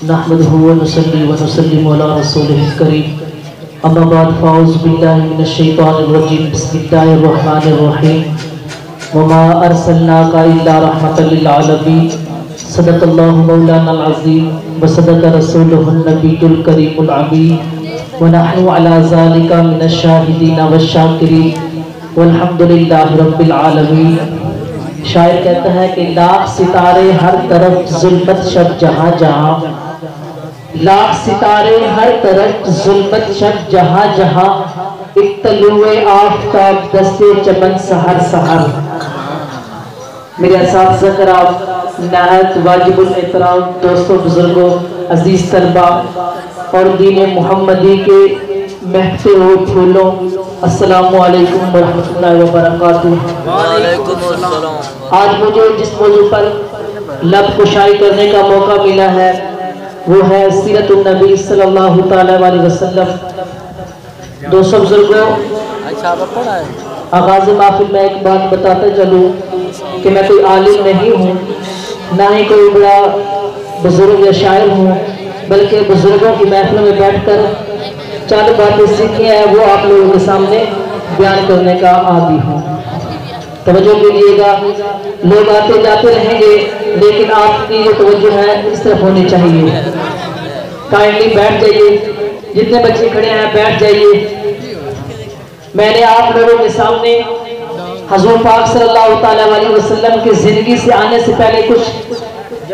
نحمده ونصلي ونسلم على رسوله الكريم اما بعد فاعوذ بالله من الشیطان الرجیم بسم اللہ الرحمن الرحیم وما ارسلناک الا رحمۃ للعالمین صدق اللہ مولانا العظیم وصدق رسولہ النبی الکریم العمین ونحن على ذلك من الشاہدین والشاکرین والحمد للہ رب العالمین۔ شاعر کہتا ہے کہ لاکھ ستارے ہر طرف ظلمت شب جہاں جہاں، لاکھ ستارے ہر طرف ظلمت شب جہاں جہاں، ایک طلوع آفتاب دستے چمن سحر سحر۔ میرے اساتذہ کرام، نہایت واجب الاحترام دوستوں، بزرگوں، عزیز طلبہ اور دین محمدی کے مہکتے ہوئے پھولوں، السلام علیکم ورحمۃ اللہ وبرکاتہ۔ وعلیکم السلام۔ آج مجھے جس موضوع پر لب کشائی کرنے کا موقع ملا ہے وہ ہے سیرت النبی صلی اللہ تعالی علیہ وسلم۔ دوستوں بزرگوں، آغاز محفل میں ایک بات بتاتا چلوں کہ میں کوئی عالم نہیں ہوں، نہ ہی کوئی بڑا بزرگ یا شاعر ہوں، بلکہ بزرگوں کی محفلوں میں بیٹھ کر چند باتیں سیکھی ہیں وہ آپ لوگوں کے سامنے بیان کرنے کا عادی ہوں۔ توجہ کیجیے گا، لوگ آتے جاتے رہیں گے لیکن آپ کی جو توجہ ہے اس طرف ہونی چاہیے۔ کائنڈلی بیٹھ جائیے، جتنے بچے کھڑے ہیں بیٹھ جائیے۔ میں نے آپ لوگوں کے سامنے حضور پاک صلی اللہ تعالیٰ علیہ وسلم کی زندگی سے آنے سے پہلے کچھ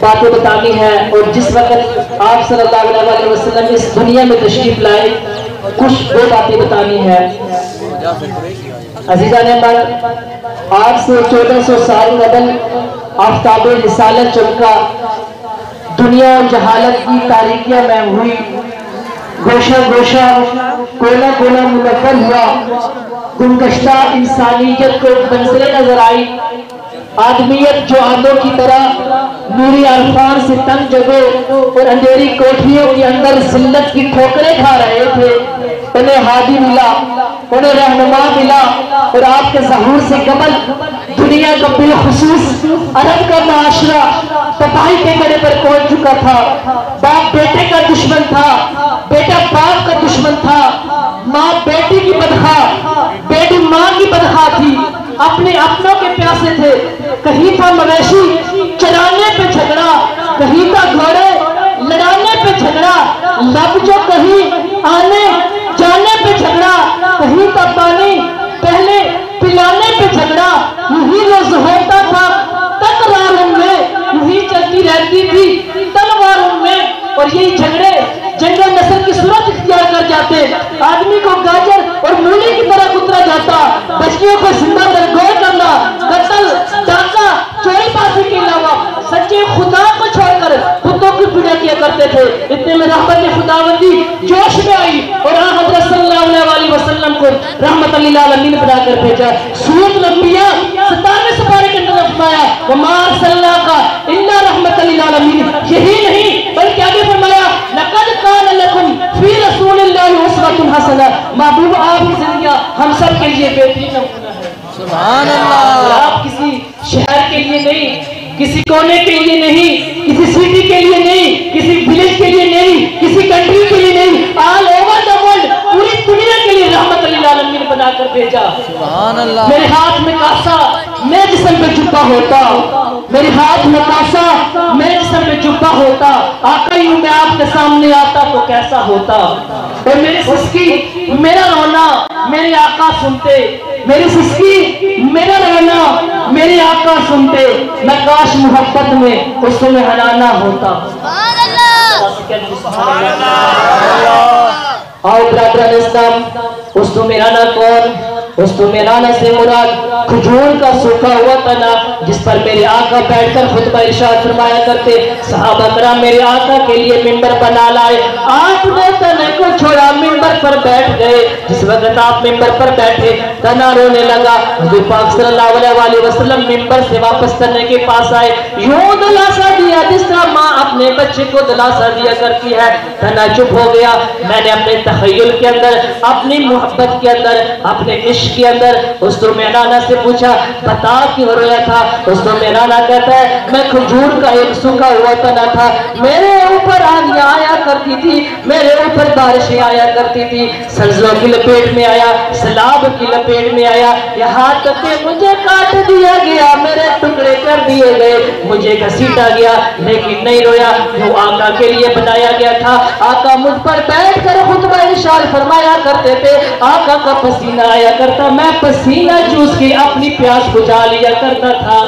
باتیں بتانی ہے، اور جس وقت آپ صلی اللہ علیہ وسلم اس دنیا میں تشریف لائے کچھ وہ باتیں بتانی ہے۔ عزیزان احمد، آج سے 1400 سال قبل آفتاب رسالت چمکا، دنیا اور جہالت کی تاریکیاں میں ہوئی، گوشہ گوشہ کونا کونا منور ہوا، گمگشتہ انسانیت کو منزلیں نظر آئی، آدمیت جو آندوں کی طرح نوری عرفان سے تنگ جگہوں اور اندھیری کوٹھیوں کے اندر ذلت کی ٹھوکریں کھا رہے تھے، انہیں ہادی ملا، انہیں رہنما ملا، اور آپ کے ظہور سے قبل دنیا کا بالخصوص عرب کا معاشرہ تباہی کے گڑے پر پہنچ چکا تھا۔ باپ بیٹے کا دشمن تھا، بیٹا باپ کا دشمن تھا، ماں بیٹی کی بدخواہ، بیٹی ماں کی بدخواہ تھی، اپنے اپنوں کے پیاسے تھے۔ کہیں تھا مویشی چرانے پہ جھگڑا، کہیں تھا گھوڑے لڑانے پہ جھگڑا، لب جو کہیں آنے جانے پہ جھگڑا، کہیں تھا پانی پہلے پلانے پہ جھگڑا، یہی روز ہوتا تھا تکراروں میں، یہی چلتی رہتی تھی تلواروں میں، اور یہی جھگڑے جنگل نسل کی صورت اختیار کر جاتے، آدمی کو گاجر اور مولی کی طرح کترا جاتا، بچیوں کو زندہ درگور کرنا، قتل ڈاکہ چوری بازی کے علاوہ سچے خدا کو چھوڑ کر بتوں کی پوجا کیا کرتے تھے۔ اتنے میں رحمت خداوندی جوش میں آئی اور حضرت صلی اللہ علیہ وسلم کو رحمت للعالمین بنا کر بھیجا۔ سورۃ الانبیاء 97 سپارے کے اندر فرمایا وما ارسلناک الا رحمت للعالمین، یہی نہیں بلکہ آگے فرمایا لقد کان لکم فی رسول اللہ اسوۃ حسنہ، محبوب آپ کی زندگیاں ہم سب کے لیے بہترین نمونہ ہے۔ سبحان اللہ۔ آپ کسی شہر کے لیے نہیں، کسی کونے کے لیے نہیں، کسی سٹی کے لیے نہیں، کسی ولیج کے لیے نہیں، کسی کنٹری کے لیے نہیں، آل اوور دا ورلڈ، پوری دنیا کے لیے رحمت للعالمین بنا کر بھیجا۔ سبحان اللہ۔ میرے ہاتھ میں کاسا میں جسم پہ جبہ ہوتا، میرے ہاتھ میں کاسا میں جسم پہ جبہ ہوتا، آقا یوں میں آپ کے سامنے آتا تو کیسا ہوتا، اور میری سسکی میرا رونا میرے آقا سنتے، میری سسکی میرا رونا میرے آقا سنتے، میں کاش محبت میں اس میں ہنانا ہوتا۔ آؤ برادران اسلام، اس تو میرا نا کون، اس تو میرا نا سے مراد کھجور کا سوکھا ہوا تنا جس پر میرے آقا بیٹھ کر خطبہ ارشاد فرمایا کرتے۔ صحابہ کرام میرے آقا کے لیے منبر بنا لائے، آپ نے تنے کو چھوڑا منبر پر بیٹھ گئے۔ جس وقت آپ منبر پر بیٹھے تنا رونے لگا، حضور پاک صلی اللہ علیہ وسلم منبر سے واپس تنے کے پاس آئے، یوں دلاسا دیا جس طرح ماں اپنے بچے کو دلاسا دیا کرتی ہے۔ تنا چپ ہو گیا۔ میں نے اپنے تخیل کے اندر، اپنی محبت کے اندر، اپنے عشق کے اندر اس تو میرانا سے پوچھا بتا کیوں رویا تھا؟ اس تو میرانا کہتا ہے میں کھجور کا ایک سوکھا ہوا تنا تھا، میرے اوپر آندیاں آیا کرتی تھی، میرے اوپر بارشیں آیا کرتی تھی، زلزلوں کی لپیٹ میں آیا، سیلاب کی لپیٹ میں آیا، یہاں تک کہ مجھے کاٹ دیا گیا، میرے ٹکڑے کر دیے گئے، مجھے گھسیٹا گیا، لیکن نہیں رویا۔ جو آقا کے لیے بنایا گیا تھا، آقا مجھ پر بیٹھ کر خطبہ ارشاد فرمایا کرتے تھے، آقا کا پسینہ آیا کرتا، میں پسینہ چوس کے اپنی پیاس بجھا لیا کرتا تھا۔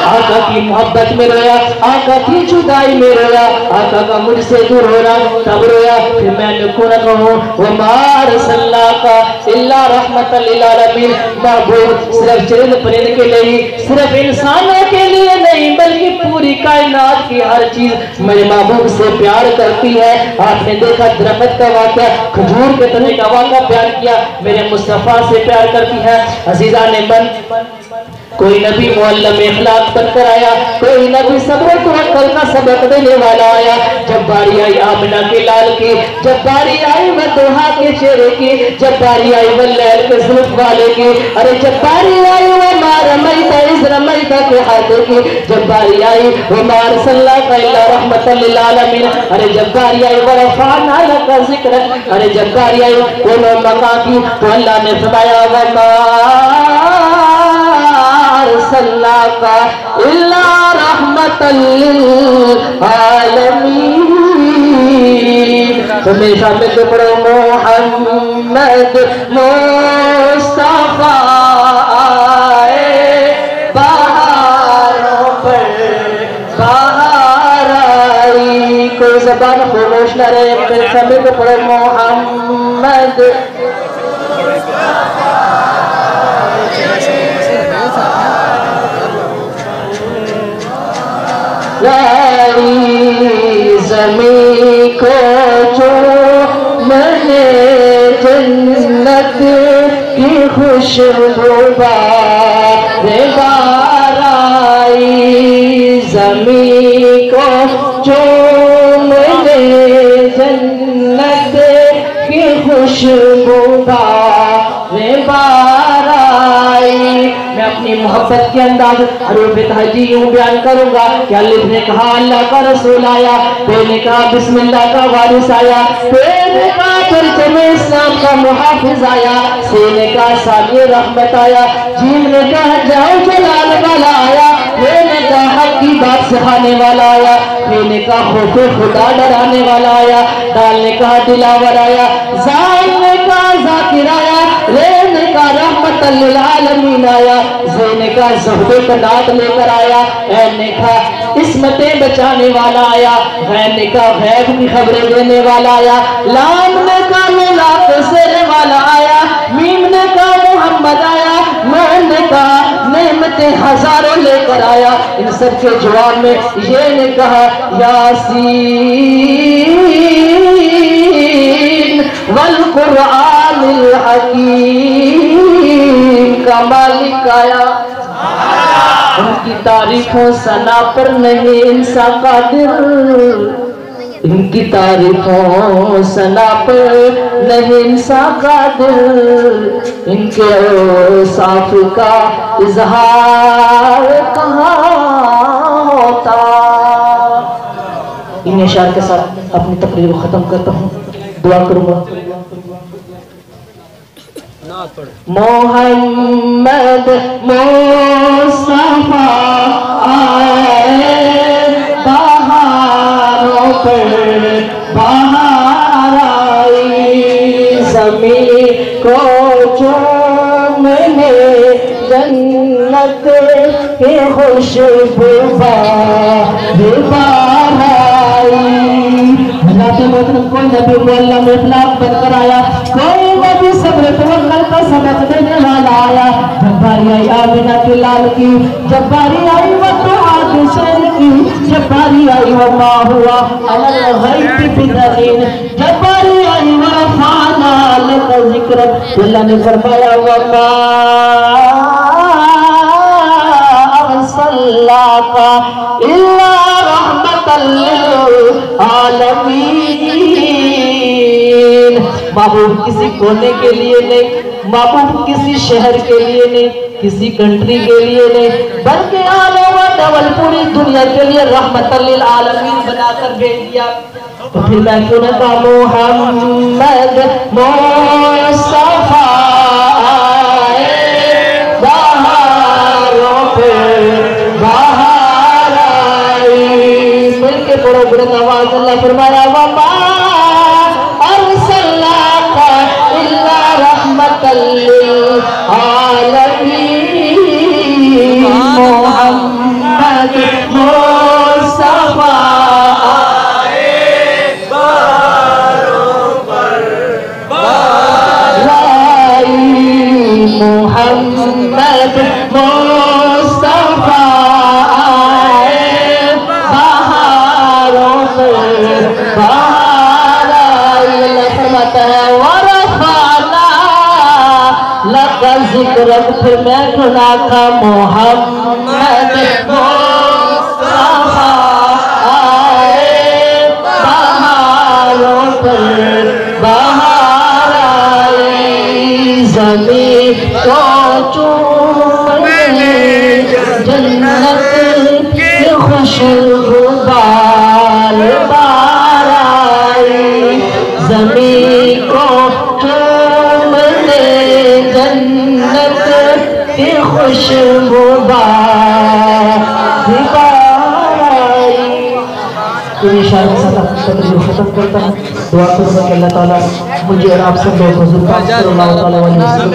آقا کی محبت میں رویا، آقا کی جدائی میں رویا، آقا کا مجھ سے دور ہونا تب رویا۔ پھر میں نے کون کہوں وَمَا أَرْسَلْنَاكَ إِلَّا رَحْمَةً لِلْعَالَمِينَ، محبوب صرف چرند پرند کے لیے، صرف انسانوں کے لیے نہیں، بلکہ پوری کائنات کی ہر چیز میرے محبوب سے پیار کرتی ہے۔ آپ نے دیکھا درخت کا واقعہ، کھجور کے تنے کا واقعہ بیان کیا، میرے مصطفیٰ سے پیار کرتی ہے۔ عزیزان من، کوئی نبی معلم اخلاق بن کر آیا، کوئی نبی صبر و توکل کا سبق دینے والا آیا۔ جب باری آئی آمنہ کے لال کی، جب باری آئی ودوحا کے چہرے کی، جب باری آئی واللیل کے زلف والے کی، ارے جب باری آئی وما رمیت اذ رمیت کے ہاتھوں کی، جب باری آئی وما ارسلناک الا رحمۃ للعالمین، ارے جب باری آئی ورفعنا لک ذکرک، ارے جب باری آئی دونوں مقام کی، تو اللہ نے فرمایا وما أرسلناك إلا رحمة للعالمين۔ تو میرے سامنے تو پڑھو محمد مصطفیٰ آئے بہاروں پر بہار آئی، کوئی زبان خاموش نہ رہے، میرے سامنے تو پڑھو محمد زمین کو جو میں نے جنت کی خوشبو بار آئی، زمین کو جو میں نے جنت کی خوشبو بار آئی۔ میں اپنی محبت کے انداز حروف تہجی یوں بیان کروں گا کہ الف نے کہا اللہ کا رسول آیا، بے نے کہا بسم اللہ کا وارث آیا، بے نے کہا پرچم اسلام کا محافظ آیا، سے نے کہا سامی رحمت آیا، جیم نے کہا جاؤ جلال والا آیا، بے نے کہا حق کی بات سکھانے والا آیا، بے نے کہا خوف خدا ڈرانے والا آیا، دال نے کہا دلاور آیا، زال نے کہا ذاکر آیا، رے نے کہا رحمت للعالمین آیا، زے نے کہا زہد و قناعت لے کر آیا، اے نے کہا عصمتیں بچانے والا آیا، غیر نے کہا غیب کی خبریں دینے والا آیا، لام نے کہا ملاک سینے والا آیا، میم نے کہا محمد آیا، نون نے کہا نعمتیں ہزاروں لے کر آیا۔ ان سب کے جواب میں یہ نے کہا یاسین والقرآن الحکیم کا مالک آیا۔ ان کی تعریفوں ثنا پر نہیں انسان قادر، ان کی تعریفوں ثنا پر نہیں انسان قادر، ان کے اوصاف کا اظہار کہاں ہوتا۔ ان اشعار کے ساتھ اپنی تقریر کو ختم کرتا ہوں، دعا کروں گا۔ محمد مصطفیٰ آئے بہاروں پر بہار آئی، زمین کو چومنے جنت کی خوشبو بار آئی۔ حضرت محترم کوئی نبی معلم اخلاق بن کر آیا، کوئی نبی صبر توکل کا سبق دینے والا آیا۔ جب باری آئی آمنہ کے لال کی، جب باری آئی ودوحا کے شہر کی، جب باری آئی وما ہوا علی الغیب بدلیل، جب باری آئی ورفعنا لک ذکرک، اللہ نے فرمایا وما ارسلناک الا رحمۃ للعالمین۔ محبوب کسی کونے کے لیے نہیں، محبوب کسی شہر کے لیے نہیں، کسی کنٹری کے لیے نہیں، بلکہ عالم و ڈول پوری دنیا کے لیے رحمت للعالمین بنا کر بھیج دیا۔ تو پھر میں کیوں نہ کہا محمد مصطفیٰ آئے بہاروں پہ بہار آئی۔ مل کے پڑھو بلند آواز، اللہ فرمایا وَمَا أَرْسَلْنَاكَ إِلَّا رَحْمَةً لِلْعَالَمِينَ محمد مصطفیٰ محمد مصطفیٰ آئے بہاروں پہ بہار آئی۔ اللہ فرماتا ہے وَرَفَعْنَا لَكَ ذِكْرَكَ، پھر میں گناہ کا محمد مصطفیٰ آئے بہاروں پہ بہار آئی۔ زمین کو چومنے جنت کی خوشبو بار بار آئی۔ زمین کو چومنے جنت کی خوشبو بار بار آئی۔ تو یہ شاعر کے ساتھ اپنی تقریر ختم کرتا ہوں۔ دعا کروں کہ اللہ تعالیٰ مجھے اور آپ سب لوگ حضور پاک صلی اللہ علیہ وسلم